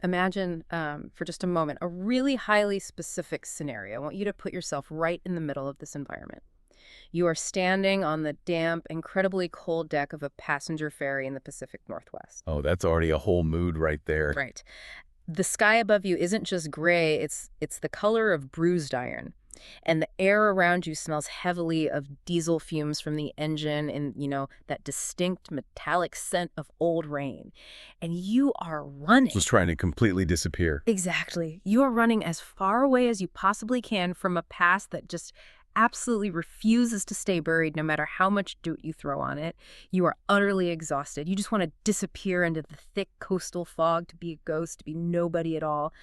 Imagine, for just a moment, a really highly specific scenario. I want you to put yourself right in the middle of this environment. You are standing on the damp, incredibly cold deck of a passenger ferry in the Pacific Northwest. Oh, that's already a whole mood right there. Right. The sky above you isn't just gray, it's the color of bruised iron. And the air around you smells heavily of diesel fumes from the engine and, that distinct metallic scent of old rain. And you are running. Just trying to completely disappear. Exactly. You are running as far away as you possibly can from a past that just absolutely refuses to stay buried no matter how much dirt you throw on it. You are utterly exhausted. You just want to disappear into the thick coastal fog, to be a ghost, to be nobody at all.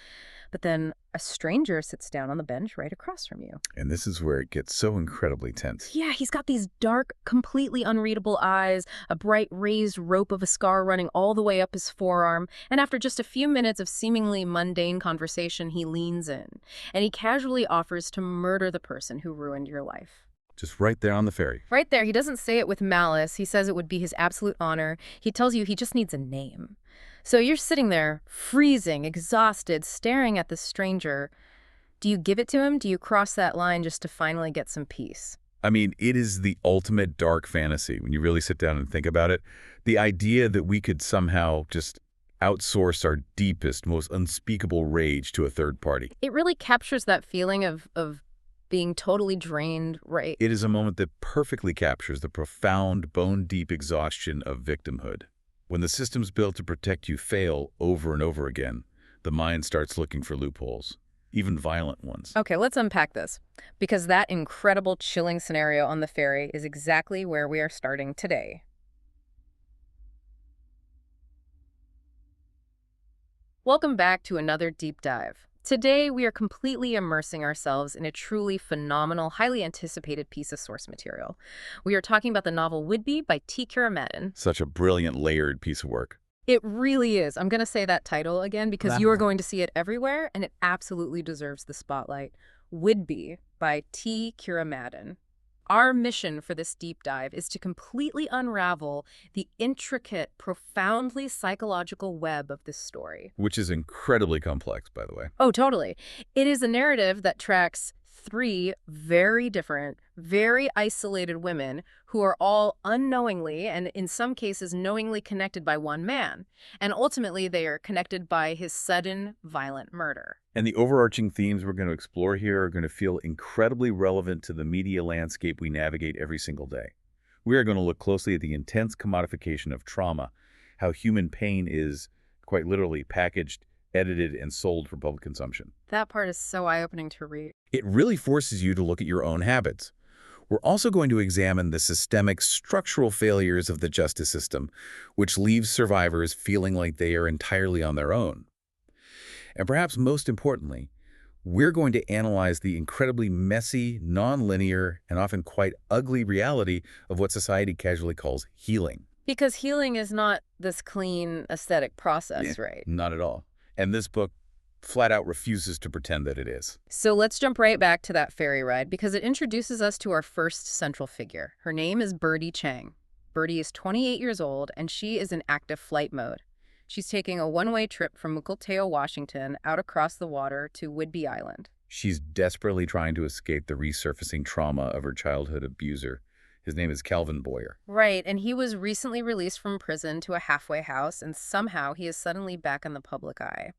But then a stranger sits down on the bench right across from you. And this is where it gets so incredibly tense. Yeah, he's got these dark, completely unreadable eyes, a bright raised rope of a scar running all the way up his forearm, and after just a few minutes of seemingly mundane conversation, he leans in, and he casually offers to murder the person who ruined your life. Just right there on the ferry. Right there, he doesn't say it with malice. He says it would be his absolute honor. He tells you he just needs a name. So you're sitting there, freezing, exhausted, staring at this stranger. Do you give it to him? Do you cross that line just to finally get some peace? I mean, it is the ultimate dark fantasy when you really sit down and think about it. The idea that we could somehow just outsource our deepest, most unspeakable rage to a third party. It really captures that feeling of being totally drained, right? It is a moment that perfectly captures the profound, bone-deep exhaustion of victimhood. When the systems built to protect you fail over and over again, the mind starts looking for loopholes, even violent ones. Okay, let's unpack this, because that incredible, chilling scenario on the ferry is exactly where we are starting today. Welcome back to another deep dive. Today, we are completely immersing ourselves in a truly phenomenal, highly anticipated piece of source material. We are talking about the novel Whidbey by T Kira Madden. Such a brilliant, layered piece of work. It really is. I'm going to say that title again because you are going to see it everywhere, and it absolutely deserves the spotlight. Whidbey by T Kira Madden. Our mission for this deep dive is to completely unravel the intricate, profoundly psychological web of this story. Which is incredibly complex, by the way. Oh, totally. It is a narrative that tracks three very different, very isolated women who are all unknowingly, and in some cases knowingly, connected by one man. And ultimately, they are connected by his sudden, violent murder. And the overarching themes we're going to explore here are going to feel incredibly relevant to the media landscape we navigate every single day. We are going to look closely at the intense commodification of trauma, how human pain is, quite literally, packaged, edited, and sold for public consumption. That part is so eye-opening to read. It really forces you to look at your own habits. We're also going to examine the systemic, structural failures of the justice system, which leaves survivors feeling like they are entirely on their own. And perhaps most importantly, we're going to analyze the incredibly messy, non-linear, and often quite ugly reality of what society casually calls healing. Because healing is not this clean, aesthetic process, right? Not at all. And this book flat out refuses to pretend that it is. So let's jump right back to that ferry ride because it introduces us to our first central figure. Her name is Birdie Chang. Birdie is 28 years old, and she is in active flight mode. She's taking a one-way trip from Mukilteo, Washington, out across the water to Whidbey Island. She's desperately trying to escape the resurfacing trauma of her childhood abuser. His name is Calvin Boyer. Right, and he was recently released from prison to a halfway house, and somehow he is suddenly back in the public eye.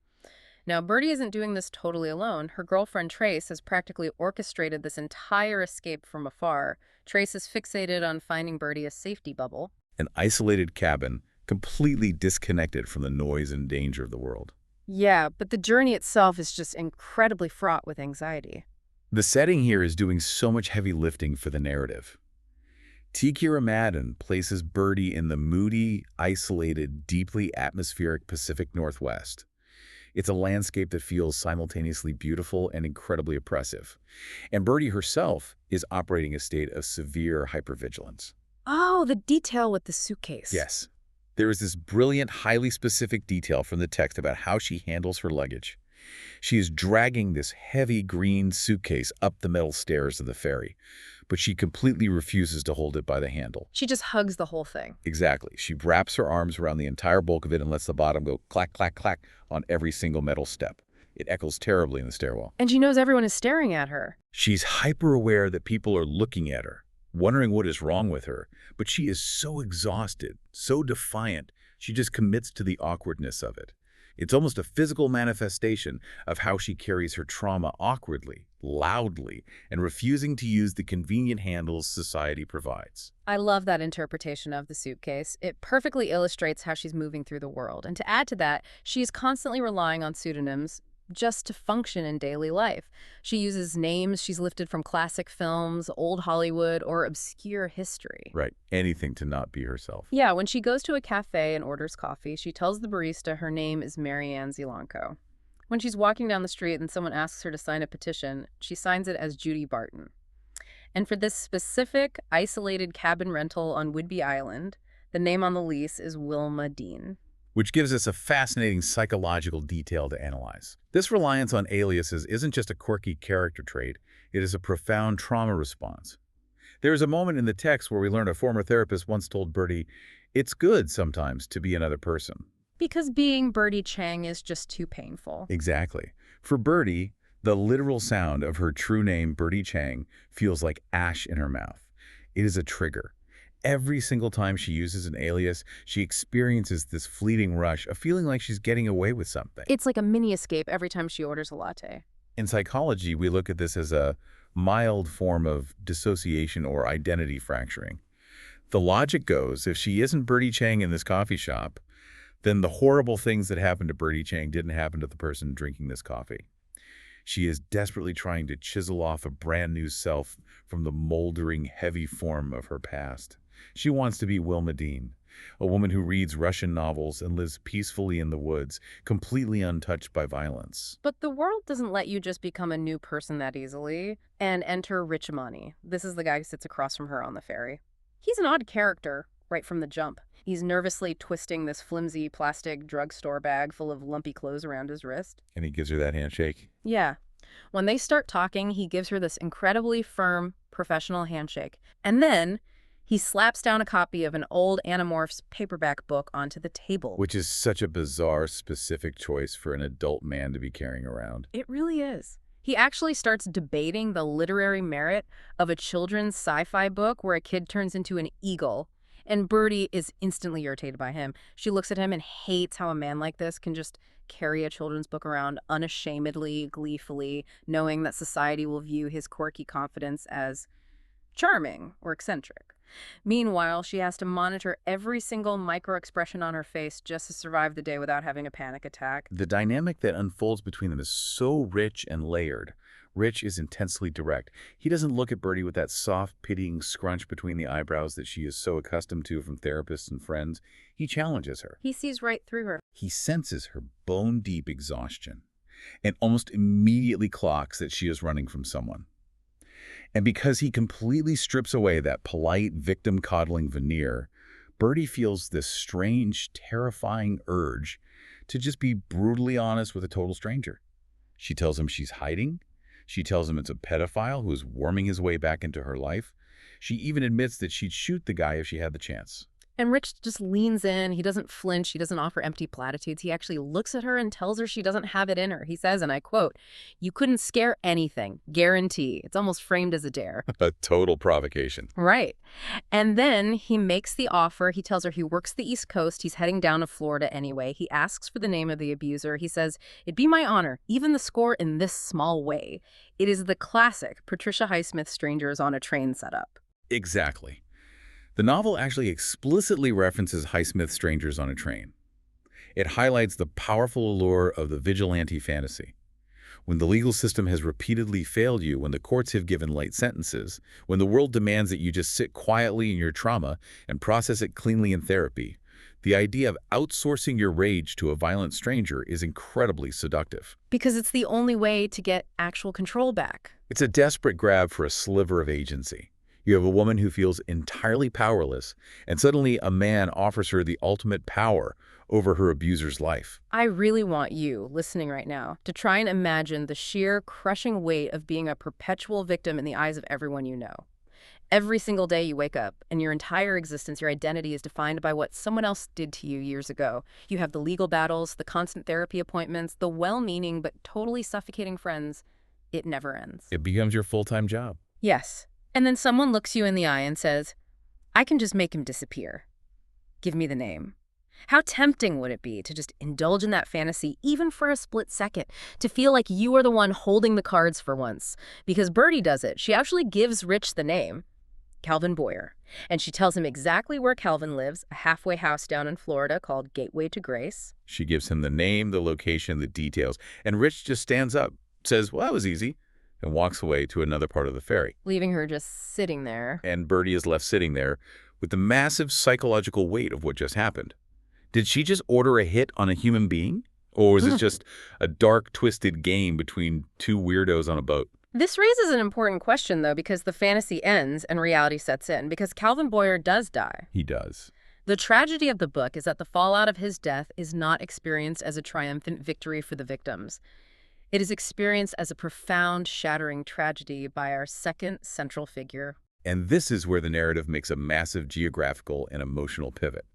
Now, Birdie isn't doing this totally alone. Her girlfriend, Trace, has practically orchestrated this entire escape from afar. Trace is fixated on finding Birdie a safety bubble. An isolated cabin, completely disconnected from the noise and danger of the world. Yeah, but the journey itself is just incredibly fraught with anxiety. The setting here is doing so much heavy lifting for the narrative. T Kira Madden places Birdie in the moody, isolated, deeply atmospheric Pacific Northwest. It's a landscape that feels simultaneously beautiful and incredibly oppressive. And Birdie herself is operating a state of severe hypervigilance. Oh, the detail with the suitcase. Yes. There is this brilliant, highly specific detail from the text about how she handles her luggage. She is dragging this heavy green suitcase up the metal stairs of the ferry, but she completely refuses to hold it by the handle. She just hugs the whole thing. Exactly. She wraps her arms around the entire bulk of it and lets the bottom go clack, clack, clack on every single metal step. It echoes terribly in the stairwell. And she knows everyone is staring at her. She's hyper-aware that people are looking at her, wondering what is wrong with her, but she is so exhausted, so defiant, she just commits to the awkwardness of it. It's almost a physical manifestation of how she carries her trauma awkwardly, loudly, and refusing to use the convenient handles society provides. I love that interpretation of the suitcase. It perfectly illustrates how she's moving through the world. And to add to that, she's constantly relying on pseudonyms just to function in daily life. She uses names she's lifted from classic films, old Hollywood, or obscure history. Right. Anything to not be herself. Yeah, when she goes to a cafe and orders coffee, she tells the barista her name is Marianne Zilanko. When she's walking down the street and someone asks her to sign a petition, she signs it as Judy Barton. And for this specific, isolated cabin rental on Whidbey Island, the name on the lease is Wilma Dean. Which gives us a fascinating psychological detail to analyze. This reliance on aliases isn't just a quirky character trait, it is a profound trauma response. There is a moment in the text where we learn a former therapist once told Birdie, "It's good sometimes to be another person." Because being Birdie Chang is just too painful. Exactly. For Birdie, the literal sound of her true name, Birdie Chang, feels like ash in her mouth. It is a trigger. Every single time she uses an alias, she experiences this fleeting rush of feeling like she's getting away with something. It's like a mini escape every time she orders a latte. In psychology, we look at this as a mild form of dissociation or identity fracturing. The logic goes, if she isn't Birdie Chang in this coffee shop, then the horrible things that happened to Birdie Chang didn't happen to the person drinking this coffee. She is desperately trying to chisel off a brand new self from the moldering, heavy form of her past. She wants to be Wilma Dean, a woman who reads Russian novels and lives peacefully in the woods, completely untouched by violence. But the world doesn't let you just become a new person that easily. And enter Rich Money. This is the guy who sits across from her on the ferry. He's an odd character right from the jump. He's nervously twisting this flimsy plastic drugstore bag full of lumpy clothes around his wrist. And he gives her that handshake. Yeah. When they start talking, he gives her this incredibly firm, professional handshake. And then he slaps down a copy of an old Animorphs paperback book onto the table. Which is such a bizarre, specific choice for an adult man to be carrying around. It really is. He actually starts debating the literary merit of a children's sci-fi book where a kid turns into an eagle. And Birdie is instantly irritated by him. She looks at him and hates how a man like this can just carry a children's book around unashamedly, gleefully, knowing that society will view his quirky confidence as charming or eccentric. Meanwhile, she has to monitor every single micro-expression on her face just to survive the day without having a panic attack. The dynamic that unfolds between them is so rich and layered. Rich is intensely direct. He doesn't look at Birdie with that soft, pitying scrunch between the eyebrows that she is so accustomed to from therapists and friends. He challenges her. He sees right through her. He senses her bone-deep exhaustion and almost immediately clocks that she is running from someone. And because he completely strips away that polite, victim-coddling veneer, Birdie feels this strange, terrifying urge to just be brutally honest with a total stranger. She tells him she's hiding. She tells him it's a pedophile who is worming his way back into her life. She even admits that she'd shoot the guy if she had the chance. And Rich just leans in. He doesn't flinch. He doesn't offer empty platitudes. He actually looks at her and tells her she doesn't have it in her. He says, and I quote, "You couldn't scare anything. Guarantee." It's almost framed as a dare. A total provocation. Right. And then he makes the offer. He tells her he works the East Coast. He's heading down to Florida anyway. He asks for the name of the abuser. He says, "It'd be my honor, even the score in this small way." It is the classic Patricia Highsmith Strangers on a Train setup. Exactly. The novel actually explicitly references Highsmith Strangers on a Train. It highlights the powerful allure of the vigilante fantasy. When the legal system has repeatedly failed you, when the courts have given light sentences, when the world demands that you just sit quietly in your trauma and process it cleanly in therapy, the idea of outsourcing your rage to a violent stranger is incredibly seductive. Because it's the only way to get actual control back. It's a desperate grab for a sliver of agency. You have a woman who feels entirely powerless, and suddenly a man offers her the ultimate power over her abuser's life. I really want you, listening right now, to try and imagine the sheer, crushing weight of being a perpetual victim in the eyes of everyone you know. Every single day you wake up, and your entire existence, your identity is defined by what someone else did to you years ago. You have the legal battles, the constant therapy appointments, the well-meaning but totally suffocating friends. It never ends. It becomes your full-time job. Yes. And then someone looks you in the eye and says, I can just make him disappear. Give me the name. How tempting would it be to just indulge in that fantasy even for a split second, to feel like you are the one holding the cards for once? Because Birdie does it. She actually gives Rich the name, Calvin Boyer. And she tells him exactly where Calvin lives, a halfway house down in Florida called Gateway to Grace. She gives him the name, the location, the details, and Rich just stands up, says, well, that was easy, and walks away to another part of the ferry. Leaving her just sitting there. And Birdie is left sitting there with the massive psychological weight of what just happened. Did she just order a hit on a human being? Or was it just a dark, twisted game between two weirdos on a boat? This raises an important question, though, because the fantasy ends and reality sets in, because Calvin Boyer does die. He does. The tragedy of the book is that the fallout of his death is not experienced as a triumphant victory for the victims. It is experienced as a profound, shattering tragedy by our second central figure. And this is where the narrative makes a massive geographical and emotional pivot.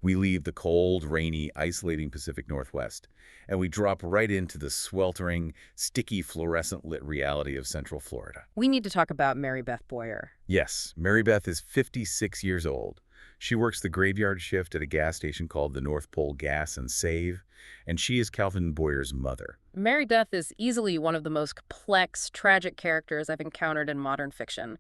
We leave the cold, rainy, isolating Pacific Northwest, and we drop right into the sweltering, sticky, fluorescent-lit reality of Central Florida. We need to talk about Mary-Beth Boyer. Yes, Mary-Beth is 56 years old. She works the graveyard shift at a gas station called the North Pole Gas and Save, and she is Calvin Boyer's mother. Mary-Beth is easily one of the most complex, tragic characters I've encountered in modern fiction.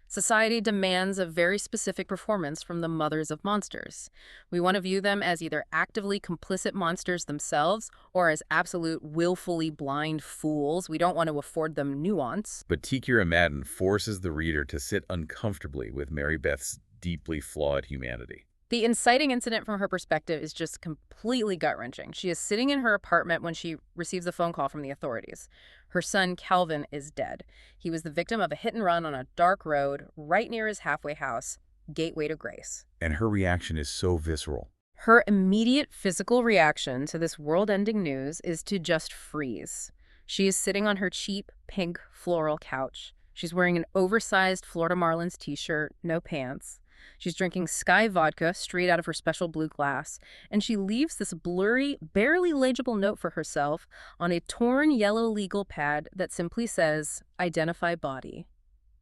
Society demands a very specific performance from the mothers of monsters. We want to view them as either actively complicit monsters themselves or as absolute willfully blind fools. We don't want to afford them nuance. But T Kira Madden forces the reader to sit uncomfortably with Mary-Beth's deeply flawed humanity. The inciting incident from her perspective is just completely gut-wrenching. She is sitting in her apartment when she receives a phone call from the authorities. Her son, Calvin, is dead. He was the victim of a hit-and-run on a dark road right near his halfway house, Gateway to Grace. And her reaction is so visceral. Her immediate physical reaction to this world-ending news is to just freeze. She is sitting on her cheap, pink, floral couch. She's wearing an oversized Florida Marlins t-shirt, no pants. She's drinking Sky vodka straight out of her special blue glass, and she leaves this blurry, barely legible note for herself on a torn yellow legal pad that simply says, "Identify body."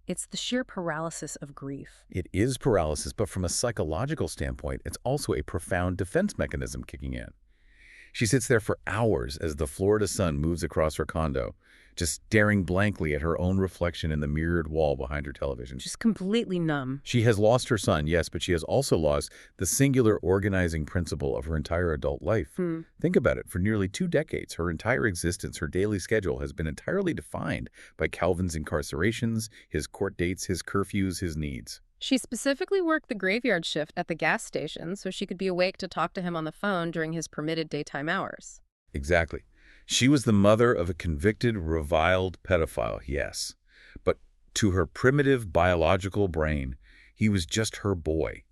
It's the sheer paralysis of grief. It is paralysis, but from a psychological standpoint, it's also a profound defense mechanism kicking in. She sits there for hours as the Florida sun moves across her condo, just staring blankly at her own reflection in the mirrored wall behind her television. Just completely numb. She has lost her son, yes, but she has also lost the singular organizing principle of her entire adult life. Think about it. For nearly 2 decades, her entire existence, her daily schedule has been entirely defined by Calvin's incarcerations, his court dates, his curfews, his needs. She specifically worked the graveyard shift at the gas station so she could be awake to talk to him on the phone during his permitted daytime hours. Exactly. She was the mother of a convicted, reviled pedophile, yes. But to her primitive biological brain, he was just her boy.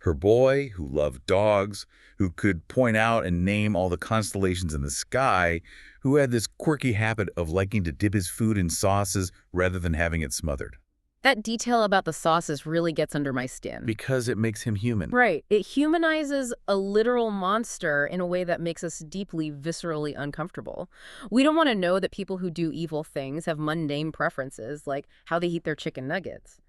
Her boy who loved dogs, who could point out and name all the constellations in the sky, who had this quirky habit of liking to dip his food in sauces rather than having it smothered. That detail about the sauces really gets under my skin. Because it makes him human. Right. It humanizes a literal monster in a way that makes us deeply, viscerally uncomfortable. We don't want to know that people who do evil things have mundane preferences, like how they eat their chicken nuggets.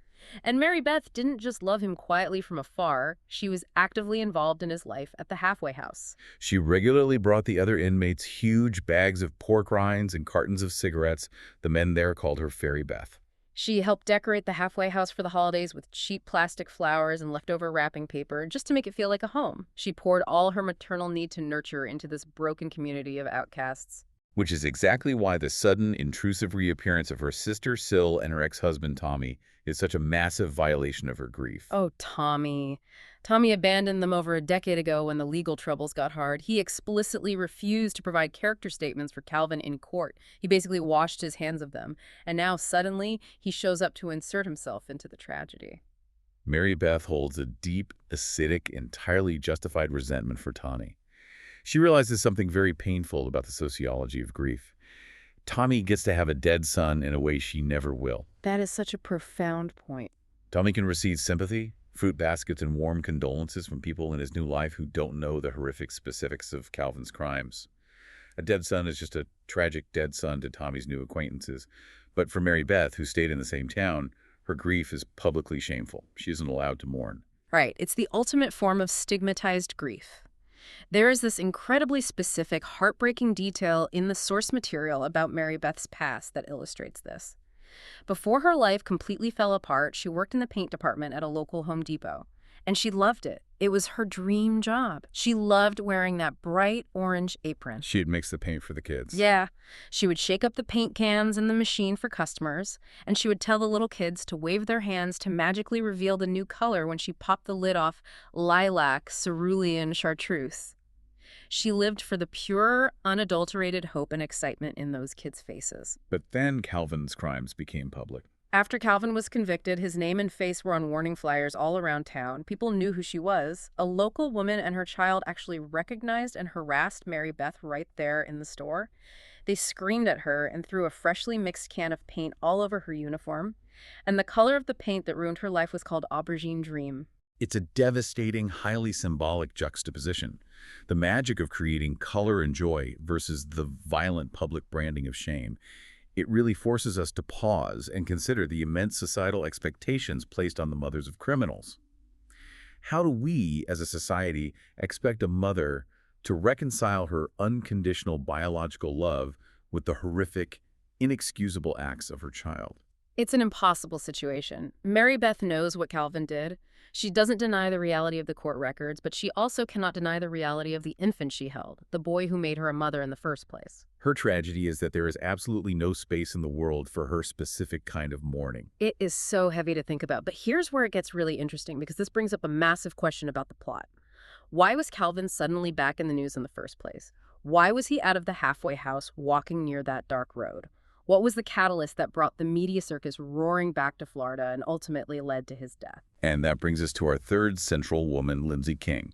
And Mary-Beth didn't just love him quietly from afar. She was actively involved in his life at the halfway house. She regularly brought the other inmates huge bags of pork rinds and cartons of cigarettes. The men there called her Fairy Beth. She helped decorate the halfway house for the holidays with cheap plastic flowers and leftover wrapping paper just to make it feel like a home. She poured all her maternal need to nurture into this broken community of outcasts. Which is exactly why the sudden, intrusive reappearance of her sister Syl and her ex-husband Tommy is such a massive violation of her grief. Oh, Tommy. Tommy abandoned them over a decade ago when the legal troubles got hard. He explicitly refused to provide character statements for Calvin in court. He basically washed his hands of them. And now, suddenly, he shows up to insert himself into the tragedy. Mary-Beth holds a deep, acidic, entirely justified resentment for Tommy. She realizes something very painful about the sociology of grief. Tommy gets to have a dead son in a way she never will. That is such a profound point. Tommy can receive sympathy, fruit baskets, and warm condolences from people in his new life who don't know the horrific specifics of Calvin's crimes. A dead son is just a tragic dead son to Tommy's new acquaintances. But for Mary-Beth, who stayed in the same town, her grief is publicly shameful. She isn't allowed to mourn. Right. It's the ultimate form of stigmatized grief. There is this incredibly specific, heartbreaking detail in the source material about Mary-Beth's past that illustrates this. Before her life completely fell apart, she worked in the paint department at a local Home Depot. And she loved it. It was her dream job. She loved wearing that bright orange apron. She'd mix the paint for the kids. Yeah. She would shake up the paint cans in the machine for customers, and she would tell the little kids to wave their hands to magically reveal the new color when she popped the lid off lilac, cerulean chartreuse. She lived for the pure, unadulterated hope and excitement in those kids' faces. But then Calvin's crimes became public. After Calvin was convicted, his name and face were on warning flyers all around town. People knew who she was. A local woman and her child actually recognized and harassed Mary-Beth right there in the store. They screamed at her and threw a freshly mixed can of paint all over her uniform. And the color of the paint that ruined her life was called Aubergine Dream. It's a devastating, highly symbolic juxtaposition. The magic of creating color and joy versus the violent public branding of shame. It really forces us to pause and consider the immense societal expectations placed on the mothers of criminals. How do we, as a society, expect a mother to reconcile her unconditional biological love with the horrific, inexcusable acts of her child? It's an impossible situation. Mary-Beth knows what Calvin did. She doesn't deny the reality of the court records, but she also cannot deny the reality of the infant she held, the boy who made her a mother in the first place. Her tragedy is that there is absolutely no space in the world for her specific kind of mourning. It is so heavy to think about, but here's where it gets really interesting, because this brings up a massive question about the plot. Why was Calvin suddenly back in the news in the first place? Why was he out of the halfway house walking near that dark road? What was the catalyst that brought the media circus roaring back to Florida and ultimately led to his death? And that brings us to our third central woman, Linzie King.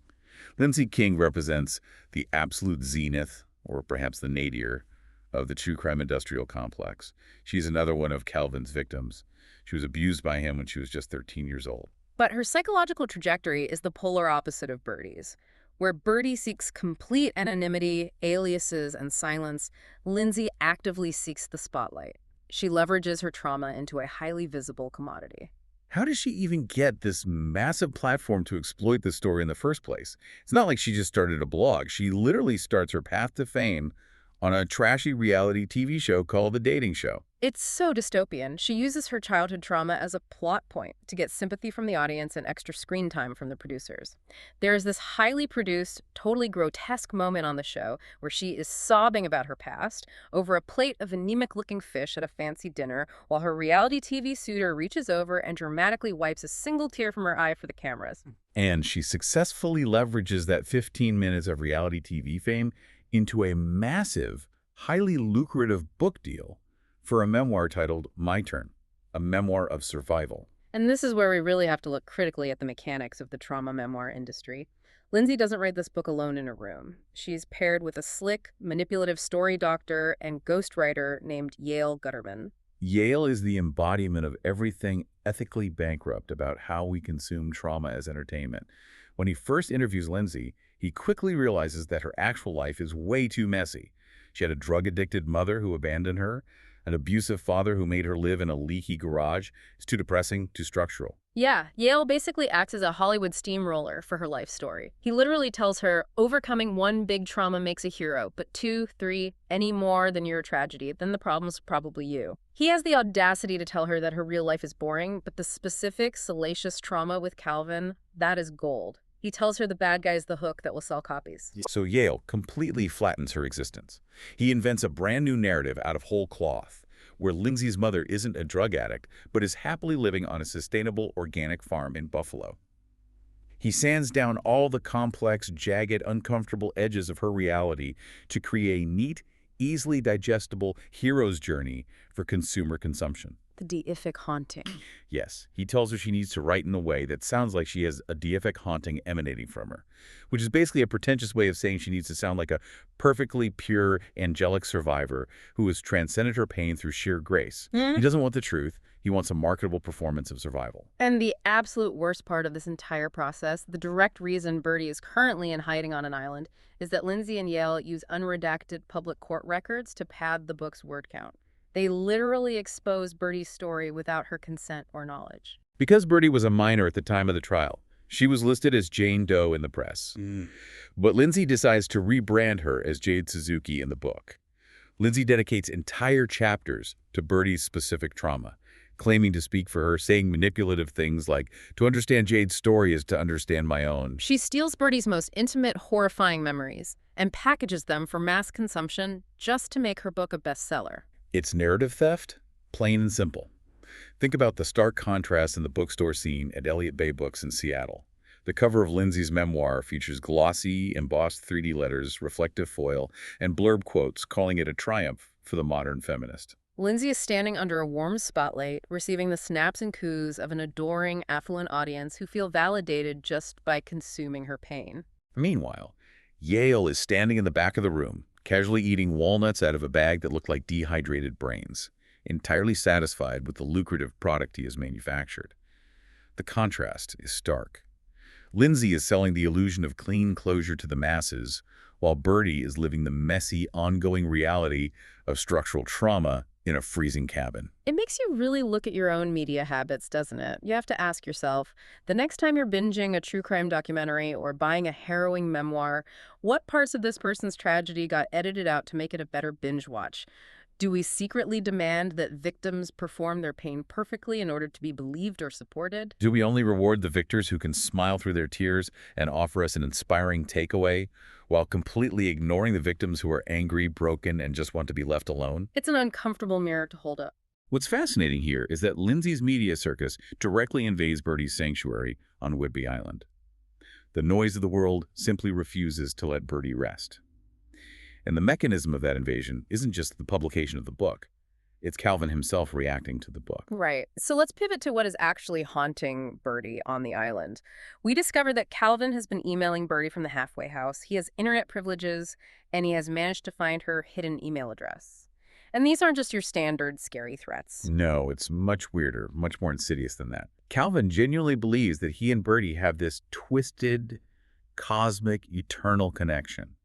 Linzie King represents the absolute zenith, or perhaps the nadir, of the true crime industrial complex. She's another one of Calvin's victims. She was abused by him when she was just 13 years old. But her psychological trajectory is the polar opposite of Birdie's. Where Birdie seeks complete anonymity, aliases, and silence, Linzie actively seeks the spotlight. She leverages her trauma into a highly visible commodity. How does she even get this massive platform to exploit this story in the first place? It's not like she just started a blog. She literally starts her path to fame on a trashy reality TV show called The Dating Show. It's so dystopian. She uses her childhood trauma as a plot point to get sympathy from the audience and extra screen time from the producers. There is this highly produced, totally grotesque moment on the show where she is sobbing about her past over a plate of anemic-looking fish at a fancy dinner while her reality TV suitor reaches over and dramatically wipes a single tear from her eye for the cameras. And she successfully leverages that 15 minutes of reality TV fame into a massive, highly lucrative book deal for a memoir titled My Turn, a memoir of survival. And this is where we really have to look critically at the mechanics of the trauma memoir industry. Linzie doesn't write this book alone in a room. She's paired with a slick, manipulative story doctor and ghostwriter named Yale Gutterman. Yale is the embodiment of everything ethically bankrupt about how we consume trauma as entertainment. When he first interviews Linzie, he quickly realizes that her actual life is way too messy. She had a drug-addicted mother who abandoned her, an abusive father who made her live in a leaky garage. It's too depressing, too structural. Yeah, Yale basically acts as a Hollywood steamroller for her life story. He literally tells her, overcoming one big trauma makes a hero, but 2, 3, any more than your tragedy, then the problem's probably you. He has the audacity to tell her that her real life is boring, but the specific, salacious trauma with Calvin, that is gold. He tells her the bad guy is the hook that will sell copies. So Yale completely flattens her existence. He invents a brand new narrative out of whole cloth, where Lindsay's mother isn't a drug addict, but is happily living on a sustainable organic farm in Buffalo. He sands down all the complex, jagged, uncomfortable edges of her reality to create a neat, easily digestible hero's journey for consumer consumption. The deific haunting. Yes, he tells her she needs to write in a way that sounds like she has a deific haunting emanating from her, which is basically a pretentious way of saying she needs to sound like a perfectly pure, angelic survivor who has transcended her pain through sheer grace. He doesn't want the truth. He wants a marketable performance of survival. And the absolute worst part of this entire process, the direct reason Birdie is currently in hiding on an island, is that Linzie and Yale use unredacted public court records to pad the book's word count. They literally expose Birdie's story without her consent or knowledge. Because Birdie was a minor at the time of the trial, she was listed as Jane Doe in the press. But Linzie decides to rebrand her as Jade Suzuki in the book. Linzie dedicates entire chapters to Birdie's specific trauma, claiming to speak for her, saying manipulative things like, "To understand Jade's story is to understand my own." She steals Birdie's most intimate, horrifying memories and packages them for mass consumption just to make her book a bestseller. It's narrative theft, plain and simple. Think about the stark contrast in the bookstore scene at Elliott Bay Books in Seattle. The cover of Lindsay's memoir features glossy, embossed 3D letters, reflective foil, and blurb quotes calling it a triumph for the modern feminist. Linzie is standing under a warm spotlight, receiving the snaps and coos of an adoring, affluent audience who feel validated just by consuming her pain. Meanwhile, Yale is standing in the back of the room, casually eating walnuts out of a bag that looked like dehydrated brains, entirely satisfied with the lucrative product he has manufactured. The contrast is stark. Linzie is selling the illusion of clean closure to the masses, while Birdie is living the messy, ongoing reality of structural trauma in a freezing cabin. It makes you really look at your own media habits, doesn't it? You have to ask yourself, the next time you're binging a true crime documentary or buying a harrowing memoir, what parts of this person's tragedy got edited out to make it a better binge watch? Do we secretly demand that victims perform their pain perfectly in order to be believed or supported? Do we only reward the victors who can smile through their tears and offer us an inspiring takeaway, while completely ignoring the victims who are angry, broken, and just want to be left alone? It's an uncomfortable mirror to hold up. What's fascinating here is that Lindsay's media circus directly invades Birdie's sanctuary on Whidbey Island. The noise of the world simply refuses to let Birdie rest. And the mechanism of that invasion isn't just the publication of the book. It's Calvin himself reacting to the book. Right. So let's pivot to what is actually haunting Birdie on the island. We discovered that Calvin has been emailing Birdie from the halfway house. He has internet privileges, and he has managed to find her hidden email address. And these aren't just your standard scary threats. No, it's much weirder, much more insidious than that. Calvin genuinely believes that he and Birdie have this twisted, cosmic, eternal connection.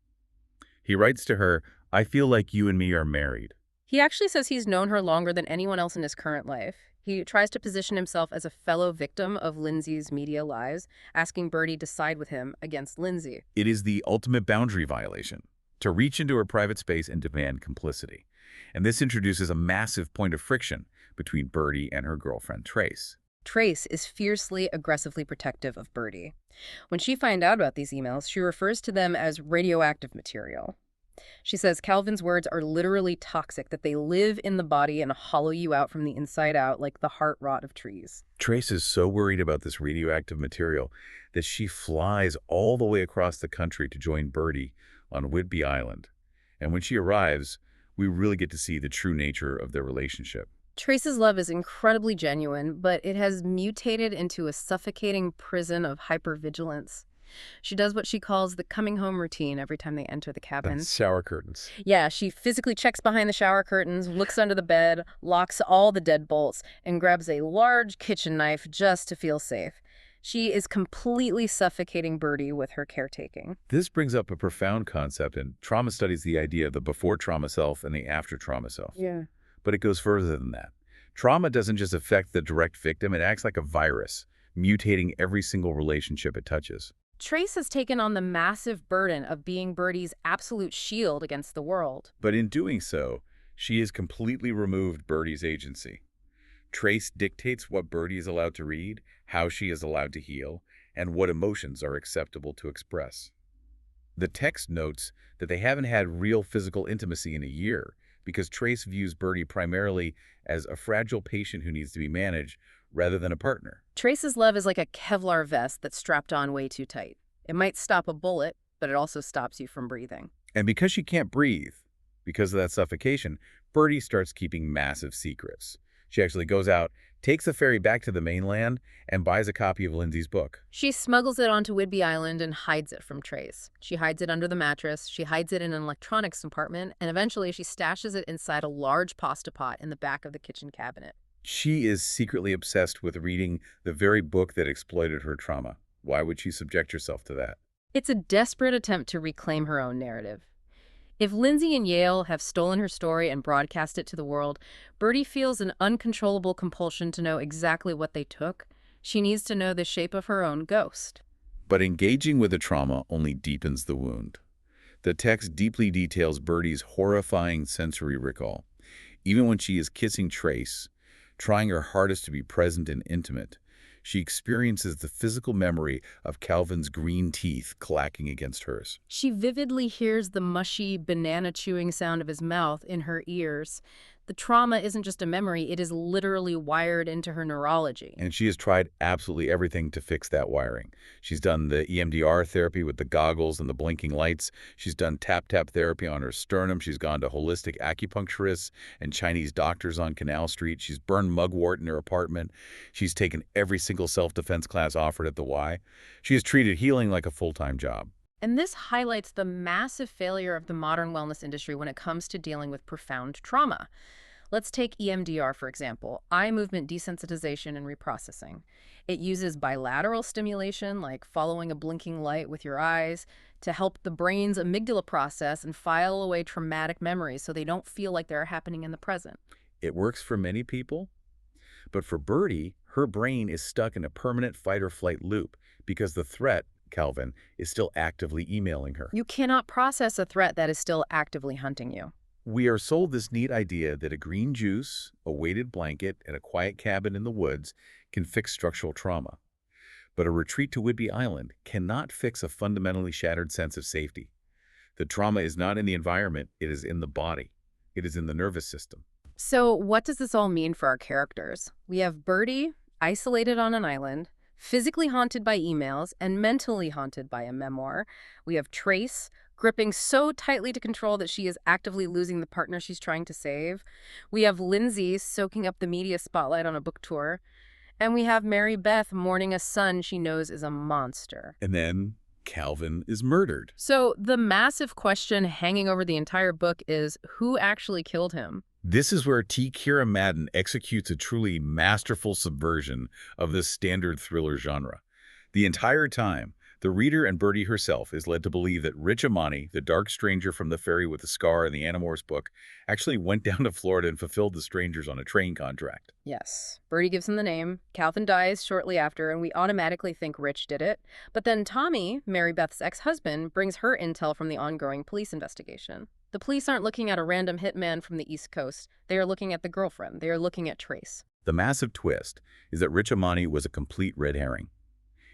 He writes to her, "I feel like you and me are married." He actually says he's known her longer than anyone else in his current life. He tries to position himself as a fellow victim of Lindsay's media lies, asking Birdie to side with him against Lindsay. It is the ultimate boundary violation, to reach into her private space and demand complicity. And this introduces a massive point of friction between Birdie and her girlfriend, Trace. Trace is fiercely, aggressively protective of Birdie. When she finds out about these emails, she refers to them as radioactive material. She says Calvin's words are literally toxic, that they live in the body and hollow you out from the inside out like the heart rot of trees. Trace is so worried about this radioactive material that she flies all the way across the country to join Birdie on Whidbey Island. And when she arrives, we really get to see the true nature of their relationship. Trace's love is incredibly genuine, but it has mutated into a suffocating prison of hypervigilance. She does what she calls the coming home routine every time they enter the cabin. That's shower curtains. Yeah, she physically checks behind the shower curtains, looks under the bed, locks all the deadbolts, and grabs a large kitchen knife just to feel safe. She is completely suffocating Birdie with her caretaking. This brings up a profound concept, and trauma studies the idea of the before-trauma self and the after-trauma self. Yeah. But it goes further than that. Trauma doesn't just affect the direct victim, it acts like a virus, mutating every single relationship it touches. Trace has taken on the massive burden of being Birdie's absolute shield against the world. But in doing so, she has completely removed Birdie's agency. Trace dictates what Birdie is allowed to read, how she is allowed to heal, and what emotions are acceptable to express. The text notes that they haven't had real physical intimacy in a year, because Trace views Birdie primarily as a fragile patient who needs to be managed rather than a partner. Trace's love is like a Kevlar vest that's strapped on way too tight. It might stop a bullet, but it also stops you from breathing. And because she can't breathe, because of that suffocation, Birdie starts keeping massive secrets. She actually goes out, takes a ferry back to the mainland, and buys a copy of Lindsay's book. She smuggles it onto Whidbey Island and hides it from Trace. She hides it under the mattress, she hides it in an electronics compartment, and eventually she stashes it inside a large pasta pot in the back of the kitchen cabinet. She is secretly obsessed with reading the very book that exploited her trauma. Why would she subject herself to that? It's a desperate attempt to reclaim her own narrative. If Lindsay and Yale have stolen her story and broadcast it to the world, Birdie feels an uncontrollable compulsion to know exactly what they took. She needs to know the shape of her own ghost. But engaging with the trauma only deepens the wound. The text deeply details Birdie's horrifying sensory recall. Even when she is kissing Trace, trying her hardest to be present and intimate, she experiences the physical memory of Calvin's green teeth clacking against hers. She vividly hears the mushy, banana-chewing sound of his mouth in her ears. The trauma isn't just a memory, it is literally wired into her neurology. And she has tried absolutely everything to fix that wiring. She's done the EMDR therapy with the goggles and the blinking lights. She's done tap-tap therapy on her sternum. She's gone to holistic acupuncturists and Chinese doctors on Canal Street. She's burned mugwort in her apartment. She's taken every single self-defense class offered at the Y. She has treated healing like a full-time job. And this highlights the massive failure of the modern wellness industry when it comes to dealing with profound trauma. Let's take EMDR, for example, eye movement desensitization and reprocessing. It uses bilateral stimulation, like following a blinking light with your eyes, to help the brain's amygdala process and file away traumatic memories so they don't feel like they're happening in the present. It works for many people, but for Birdie, her brain is stuck in a permanent fight-or-flight loop because the threat, Calvin, is still actively emailing her. You cannot process a threat that is still actively hunting you. We are sold this neat idea that a green juice, a weighted blanket, and a quiet cabin in the woods can fix structural trauma. But a retreat to Whidbey Island cannot fix a fundamentally shattered sense of safety. The trauma is not in the environment, it is in the body. It is in the nervous system. So what does this all mean for our characters? We have Birdie, isolated on an island, physically haunted by emails, and mentally haunted by a memoir. We have Trace, gripping so tightly to control that she is actively losing the partner she's trying to save. We have Lindsay soaking up the media spotlight on a book tour. And we have Mary-Beth mourning a son she knows is a monster. And then Calvin is murdered. So the massive question hanging over the entire book is, who actually killed him? This is where T Kira Madden executes a truly masterful subversion of this standard thriller genre. The entire time, the reader and Birdie herself is led to believe that Rich Amani, the dark stranger from the ferry with the scar in the Animorphs book, actually went down to Florida and fulfilled the strangers on a train contract. Yes. Birdie gives him the name. Calvin dies shortly after, and we automatically think Rich did it. But then Tommy, Mary-Beth's ex-husband, brings her intel from the ongoing police investigation. The police aren't looking at a random hitman from the East Coast. They are looking at the girlfriend. They are looking at Trace. The massive twist is that Rich Amani was a complete red herring.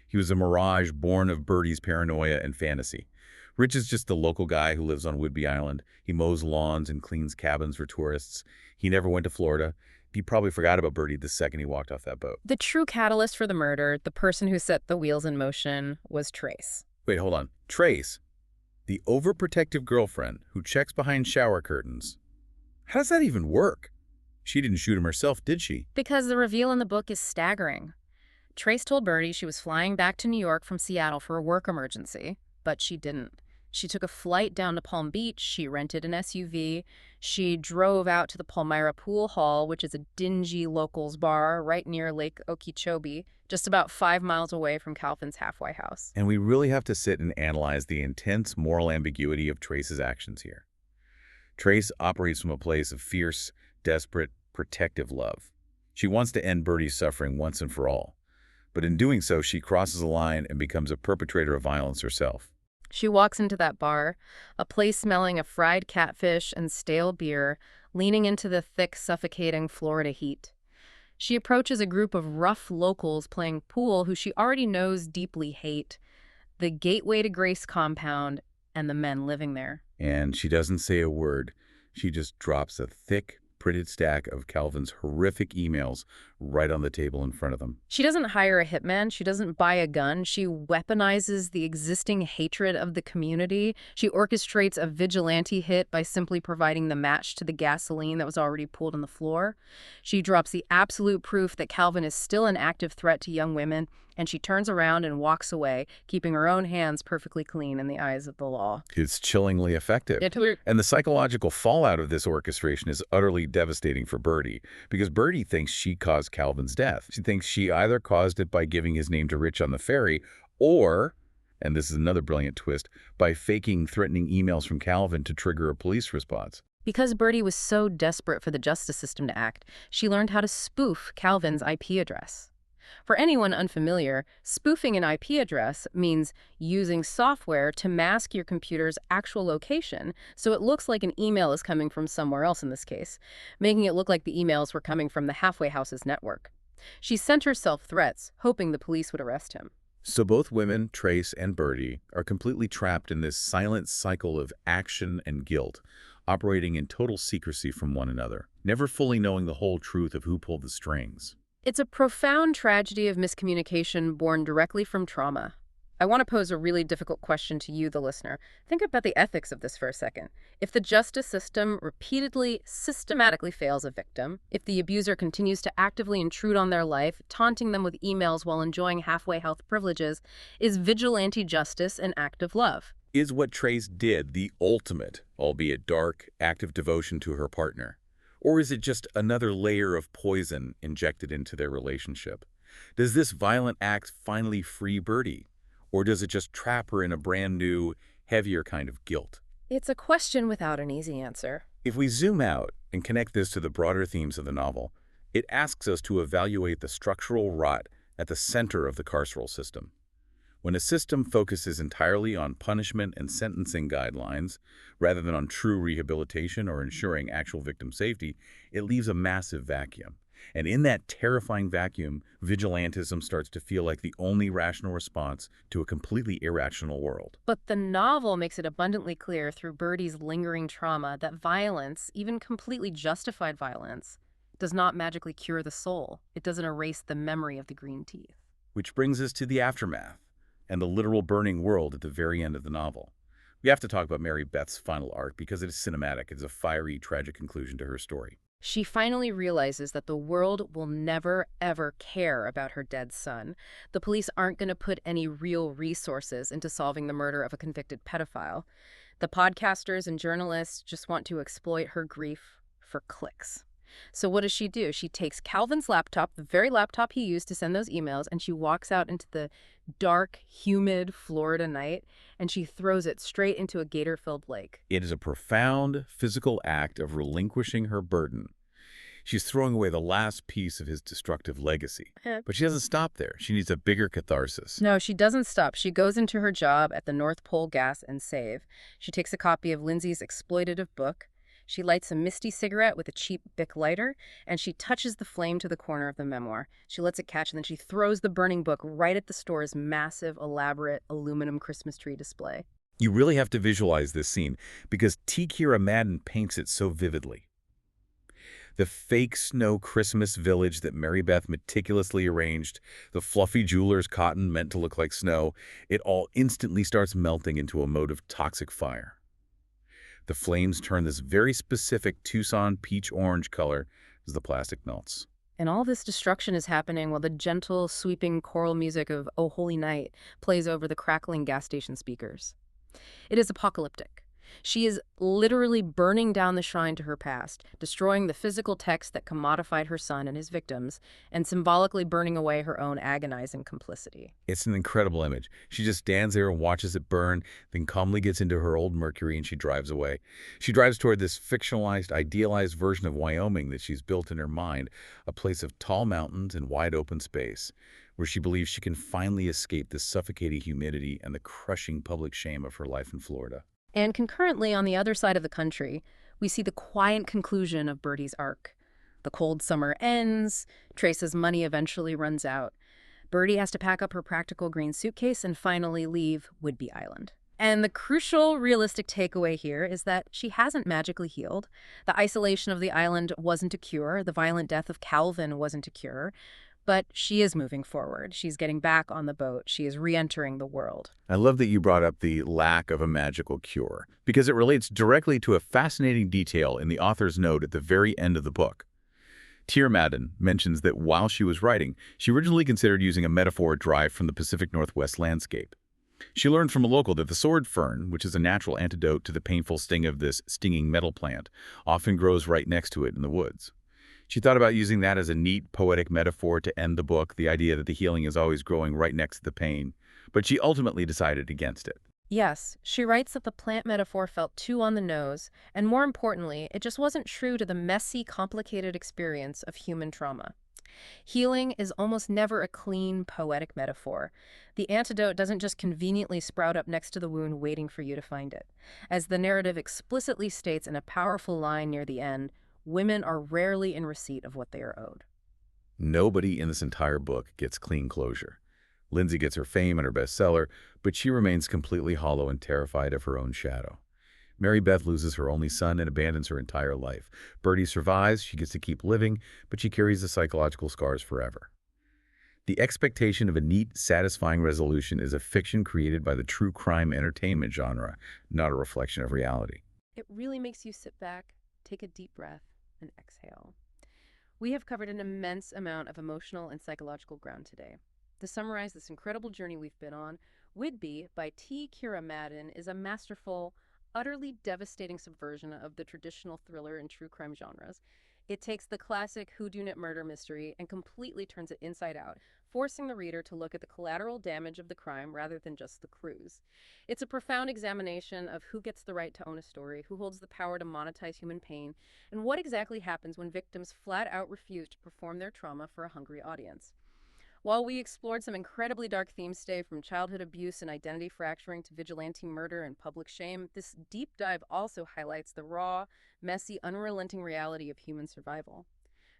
He was a mirage born of Birdie's paranoia and fantasy. Rich is just the local guy who lives on Whidbey Island. He mows lawns and cleans cabins for tourists. He never went to Florida. He probably forgot about Birdie the second he walked off that boat. The true catalyst for the murder, the person who set the wheels in motion, was Trace. Wait, hold on. Trace, the overprotective girlfriend who checks behind shower curtains. How does that even work? She didn't shoot him herself, did she? Because the reveal in the book is staggering. Trace told Birdie she was flying back to New York from Seattle for a work emergency, but she didn't. She took a flight down to Palm Beach, she rented an SUV, she drove out to the Palmyra Pool Hall, which is a dingy locals bar right near Lake Okeechobee, just about 5 miles away from Calvin's halfway house. And we really have to sit and analyze the intense moral ambiguity of Trace's actions here. Trace operates from a place of fierce, desperate, protective love. She wants to end Birdie's suffering once and for all. But in doing so, she crosses a line and becomes a perpetrator of violence herself. She walks into that bar, a place smelling of fried catfish and stale beer, leaning into the thick, suffocating Florida heat. She approaches a group of rough locals playing pool who she already knows deeply hate, the Gateway to Grace compound, and the men living there. And she doesn't say a word. She just drops a thick, printed stack of Calvin's horrific emails right on the table in front of them. She doesn't hire a hitman. She doesn't buy a gun. She weaponizes the existing hatred of the community. She orchestrates a vigilante hit by simply providing the match to the gasoline that was already pooled on the floor. She drops the absolute proof that Calvin is still an active threat to young women, and she turns around and walks away, keeping her own hands perfectly clean in the eyes of the law. It's chillingly effective. Yeah, and the psychological fallout of this orchestration is utterly devastating for Birdie, because Birdie thinks she caused Calvin's death. She thinks she either caused it by giving his name to Rich on the ferry, or, and this is another brilliant twist, by faking threatening emails from Calvin to trigger a police response. Because Birdie was so desperate for the justice system to act, she learned how to spoof Calvin's IP address. For anyone unfamiliar, spoofing an IP address means using software to mask your computer's actual location so it looks like an email is coming from somewhere else in this case, making it look like the emails were coming from the halfway house's network. She sent herself threats, hoping the police would arrest him. So both women, Trace and Birdie, are completely trapped in this silent cycle of action and guilt, operating in total secrecy from one another, never fully knowing the whole truth of who pulled the strings. It's a profound tragedy of miscommunication born directly from trauma. I want to pose a really difficult question to you, the listener. Think about the ethics of this for a second. If the justice system repeatedly, systematically fails a victim, if the abuser continues to actively intrude on their life, taunting them with emails while enjoying halfway health privileges, is vigilante justice an act of love? Is what Trace did the ultimate, albeit dark, act of devotion to her partner? Or is it just another layer of poison injected into their relationship? Does this violent act finally free Birdie? Or does it just trap her in a brand new, heavier kind of guilt? It's a question without an easy answer. If we zoom out and connect this to the broader themes of the novel, it asks us to evaluate the structural rot at the center of the carceral system. When a system focuses entirely on punishment and sentencing guidelines, rather than on true rehabilitation or ensuring actual victim safety, it leaves a massive vacuum. And in that terrifying vacuum, vigilantism starts to feel like the only rational response to a completely irrational world. But the novel makes it abundantly clear through Birdie's lingering trauma that violence, even completely justified violence, does not magically cure the soul. It doesn't erase the memory of the green teeth. Which brings us to the aftermath and the literal burning world at the very end of the novel. We have to talk about Mary-Beth's final arc because it is cinematic. It's a fiery, tragic conclusion to her story. She finally realizes that the world will never, ever care about her dead son. The police aren't going to put any real resources into solving the murder of a convicted pedophile. The podcasters and journalists just want to exploit her grief for clicks. So what does she do? She takes Calvin's laptop, the very laptop he used to send those emails, and she walks out into the dark, humid Florida night, and she throws it straight into a gator-filled lake. It is a profound physical act of relinquishing her burden. She's throwing away the last piece of his destructive legacy. But she doesn't stop there. She needs a bigger catharsis. No, she doesn't stop. She goes into her job at the North Pole Gas and Save. She takes a copy of Lindsay's exploitative book. She lights a misty cigarette with a cheap Bic lighter, and she touches the flame to the corner of the memoir. She lets it catch, and then she throws the burning book right at the store's massive, elaborate aluminum Christmas tree display. You really have to visualize this scene because T Kira Madden paints it so vividly. The fake snow Christmas village that Mary-Beth meticulously arranged, the fluffy jeweler's cotton meant to look like snow, it all instantly starts melting into a mode of toxic fire. The flames turn this very specific Tucson peach-orange color as the plastic melts. And all this destruction is happening while the gentle, sweeping choral music of "Oh Holy Night" plays over the crackling gas station speakers. It is apocalyptic. She is literally burning down the shrine to her past, destroying the physical text that commodified her son and his victims, and symbolically burning away her own agonizing complicity. It's an incredible image. She just stands there and watches it burn, then calmly gets into her old Mercury and she drives away. She drives toward this fictionalized, idealized version of Wyoming that she's built in her mind, a place of tall mountains and wide open space, where she believes she can finally escape the suffocating humidity and the crushing public shame of her life in Florida. And concurrently, on the other side of the country, we see the quiet conclusion of Birdie's arc. The cold summer ends, Trace's money eventually runs out. Birdie has to pack up her practical green suitcase and finally leave Whidbey Island. And the crucial, realistic takeaway here is that she hasn't magically healed. The isolation of the island wasn't a cure. The violent death of Calvin wasn't a cure. But she is moving forward. She's getting back on the boat. She is re-entering the world. I love that you brought up the lack of a magical cure, because it relates directly to a fascinating detail in the author's note at the very end of the book. T Kira Madden mentions that while she was writing, she originally considered using a metaphor derived from the Pacific Northwest landscape. She learned from a local that the sword fern, which is a natural antidote to the painful sting of this stinging metal plant, often grows right next to it in the woods. She thought about using that as a neat, poetic metaphor to end the book, the idea that the healing is always growing right next to the pain, but she ultimately decided against it. Yes, she writes that the plant metaphor felt too on the nose, and more importantly, it just wasn't true to the messy, complicated experience of human trauma. Healing is almost never a clean, poetic metaphor. The antidote doesn't just conveniently sprout up next to the wound waiting for you to find it. As the narrative explicitly states in a powerful line near the end, women are rarely in receipt of what they are owed. Nobody in this entire book gets clean closure. Lindsay gets her fame and her bestseller, but she remains completely hollow and terrified of her own shadow. Mary-Beth loses her only son and abandons her entire life. Birdie survives, she gets to keep living, but she carries the psychological scars forever. The expectation of a neat, satisfying resolution is a fiction created by the true crime entertainment genre, not a reflection of reality. It really makes you sit back, take a deep breath, and exhale. We have covered an immense amount of emotional and psychological ground today. To summarize this incredible journey we've been on, Whidbey by T Kira Madden is a masterful, utterly devastating subversion of the traditional thriller and true crime genres. It takes the classic whodunit murder mystery and completely turns it inside out, forcing the reader to look at the collateral damage of the crime rather than just the clues. It's a profound examination of who gets the right to own a story, who holds the power to monetize human pain, and what exactly happens when victims flat out refuse to perform their trauma for a hungry audience. While we explored some incredibly dark themes today, from childhood abuse and identity fracturing to vigilante murder and public shame, this deep dive also highlights the raw, messy, unrelenting reality of human survival.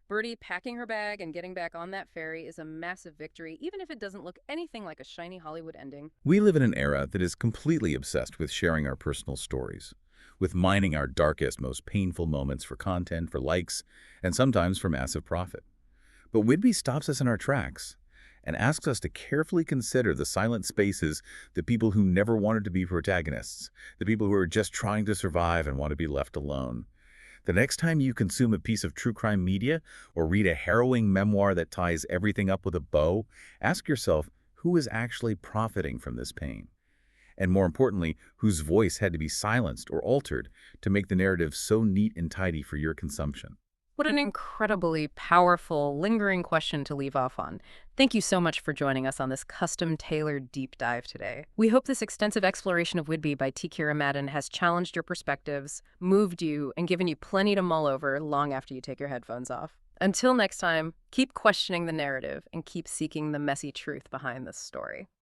Birdie packing her bag and getting back on that ferry is a massive victory, even if it doesn't look anything like a shiny Hollywood ending. We live in an era that is completely obsessed with sharing our personal stories, with mining our darkest, most painful moments for content, for likes, and sometimes for massive profit. But Whidbey stops us in our tracks and asks us to carefully consider the silent spaces, the people who never wanted to be protagonists, the people who are just trying to survive and want to be left alone. The next time you consume a piece of true crime media or read a harrowing memoir that ties everything up with a bow, ask yourself, who is actually profiting from this pain? And more importantly, whose voice had to be silenced or altered to make the narrative so neat and tidy for your consumption? What an incredibly powerful, lingering question to leave off on. Thank you so much for joining us on this custom-tailored deep dive today. We hope this extensive exploration of Whidbey by T Kira Madden has challenged your perspectives, moved you, and given you plenty to mull over long after you take your headphones off. Until next time, keep questioning the narrative and keep seeking the messy truth behind this story.